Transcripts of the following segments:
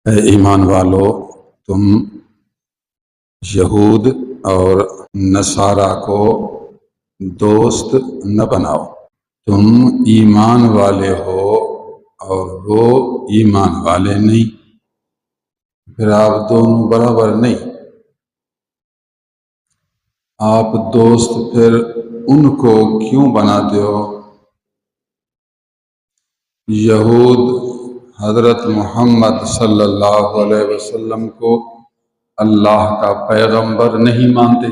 اے ایمان والو، تم یہود اور نصارہ کو دوست نہ بناؤ۔ تم ایمان والے ہو اور وہ ایمان والے نہیں، پھر آپ دونوں برابر نہیں۔ آپ دوست پھر ان کو کیوں بناتے ہو؟ یہود حضرت محمد صلی اللہ علیہ وسلم کو اللہ کا پیغمبر نہیں مانتے۔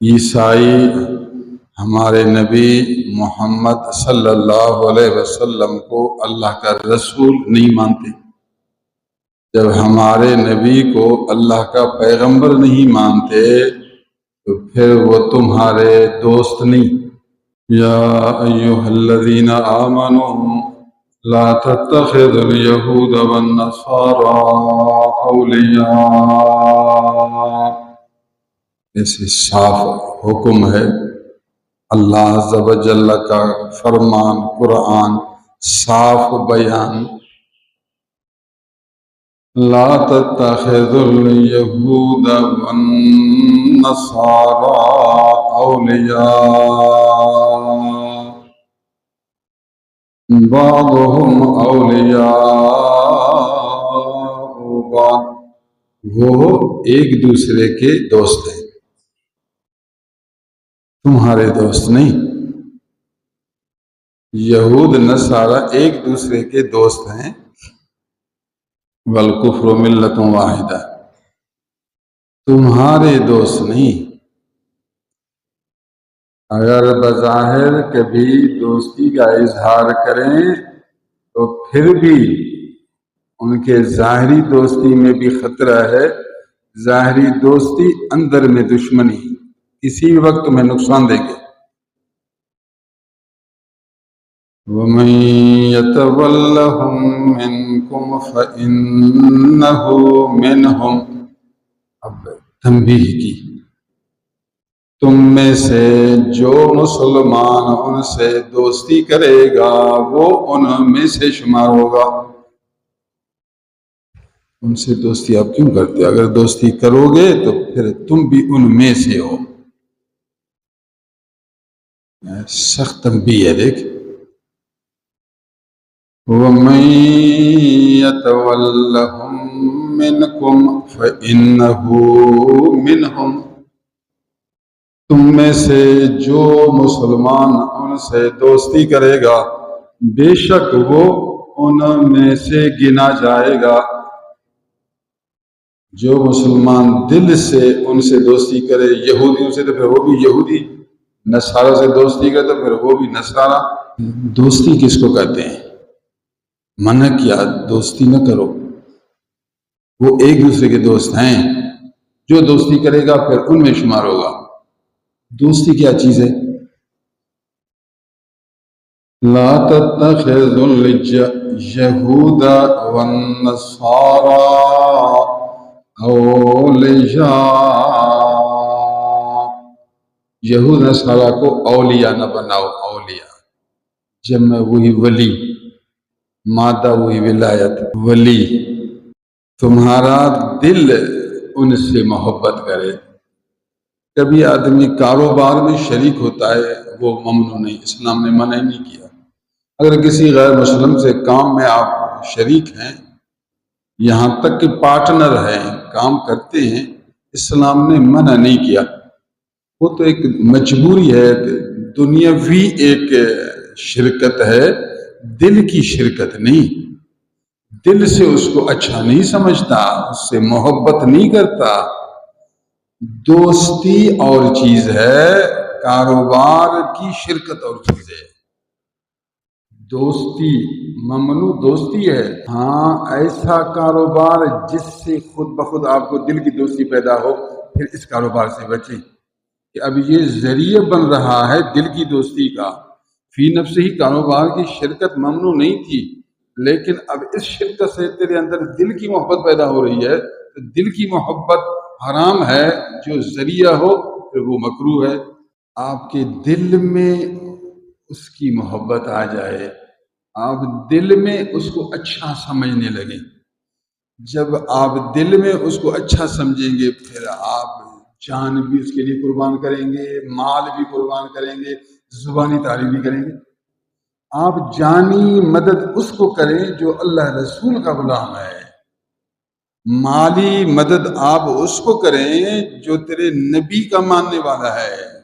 عیسائی ہمارے نبی محمد صلی اللہ علیہ وسلم کو اللہ کا رسول نہیں مانتے۔ جب ہمارے نبی کو اللہ کا پیغمبر نہیں مانتے تو پھر وہ تمہارے دوست نہیں۔ یا ایھا الذین آمنوا لا تتخذوا اليہود والنصارى اولیاء، ایسے صاف حکم ہے، اللہ عز و جل کا فرمان، قرآن صاف بیان، لا تتخذوا اليہود والنصارى اولیاء بعضهم اولیاء بعض، وہ ایک دوسرے کے دوست ہیں، تمہارے دوست نہیں۔ یہود نصارہ ایک دوسرے کے دوست ہیں، والکفر ملۃ واحدہ، تمہارے دوست نہیں۔ اگر بظاہر کبھی دوستی کا اظہار کریں تو پھر بھی ان کے ظاہری دوستی میں بھی خطرہ ہے۔ ظاہری دوستی اندر میں دشمنی، کسی وقت میں نقصان دیں گے۔ وَمَن يَتَوَلَّهُم مِّنكُمْ فَإِنَّهُ مِنْهُمْ، اب تنبیہ کی، تم میں سے جو مسلمان ان سے دوستی کرے گا وہ ان میں سے شمار ہوگا۔ ان سے دوستی آپ کیوں کرتے؟ اگر دوستی کرو گے تو پھر تم بھی ان میں سے ہو۔ سخت تنبیہ ہے، دیکھ، وَمَن يَتَوَلَّهُم مِّنكُمْ فَإِنَّهُ مِنْهُمْ، تم میں سے جو مسلمان ان سے دوستی کرے گا بے شک وہ ان میں سے گنا جائے گا۔ جو مسلمان دل سے ان سے دوستی کرے یہودیوں سے تو پھر وہ بھی یہودی، نصارہ سے دوستی کرے تو پھر وہ بھی نصارہ۔ دوستی کس کو کہتے ہیں؟ منع کیا دوستی نہ کرو، وہ ایک دوسرے کے دوست ہیں، جو دوستی کرے گا پھر ان میں شمار ہوگا۔ دوستی کیا چیز ہے؟ لا تتخذوا اليہود والنصارى اولیاء، یہود نصارہ کو اولیاء نہ بناؤ۔ اولیاء جمع وہی ولی، مادہ وہی ولایت، ولی۔ تمہارا دل ان سے محبت کرے۔ کبھی آدمی کاروبار میں شریک ہوتا ہے، وہ ممنوع نہیں، اسلام نے منع نہیں کیا۔ اگر کسی غیر مسلم سے کام میں آپ شریک ہیں، یہاں تک کہ پارٹنر ہیں، کام کرتے ہیں، اسلام نے منع نہیں کیا۔ وہ تو ایک مجبوری ہے، دنیاوی ایک شرکت ہے، دل کی شرکت نہیں۔ دل سے اس کو اچھا نہیں سمجھتا، اس سے محبت نہیں کرتا۔ دوستی اور چیز ہے، کاروبار کی شرکت اور چیز ہے۔ دوستی ممنوع دوستی ہے، ہاں ایسا کاروبار جس سے خود بخود آپ کو دل کی دوستی پیدا ہو، پھر اس کاروبار سے بچیں کہ اب یہ ذریعہ بن رہا ہے دل کی دوستی کا۔ فی نفس ہی کاروبار کی شرکت ممنوع نہیں تھی، لیکن اب اس شرکت سے تیرے اندر دل کی محبت پیدا ہو رہی ہے، تو دل کی محبت حرام ہے، جو ذریعہ ہو پھر وہ مکروہ ہے۔ آپ کے دل میں اس کی محبت آ جائے، آپ دل میں اس کو اچھا سمجھنے لگیں۔ جب آپ دل میں اس کو اچھا سمجھیں گے، پھر آپ جان بھی اس کے لیے قربان کریں گے، مال بھی قربان کریں گے، زبانی تعریف بھی کریں گے۔ آپ جانی مدد اس کو کریں جو اللہ رسول کا غلام ہے، مالی مدد آپ اس کو کریں جو تیرے نبی کا ماننے والا ہے۔